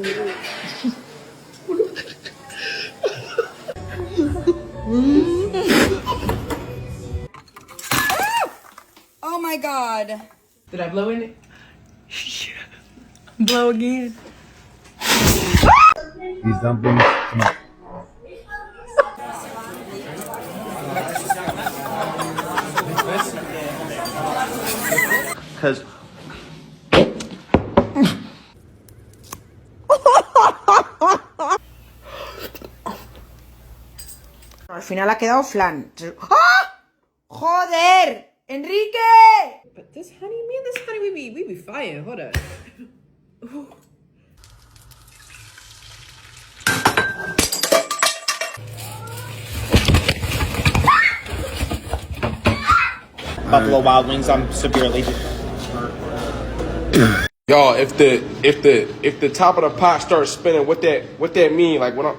Oh my god. Did I blow in it? Blow again. These dumplings, come on. Cause Al final ha quedado flan. ¡Ah! ¡Joder! ¡Enrique! But this honey, me and this honey, we be fighting. Hold up. Buffalo Wild Wings, I'm severely. Y'all, if the top of the pot starts spinning, what that mean? Like what I'm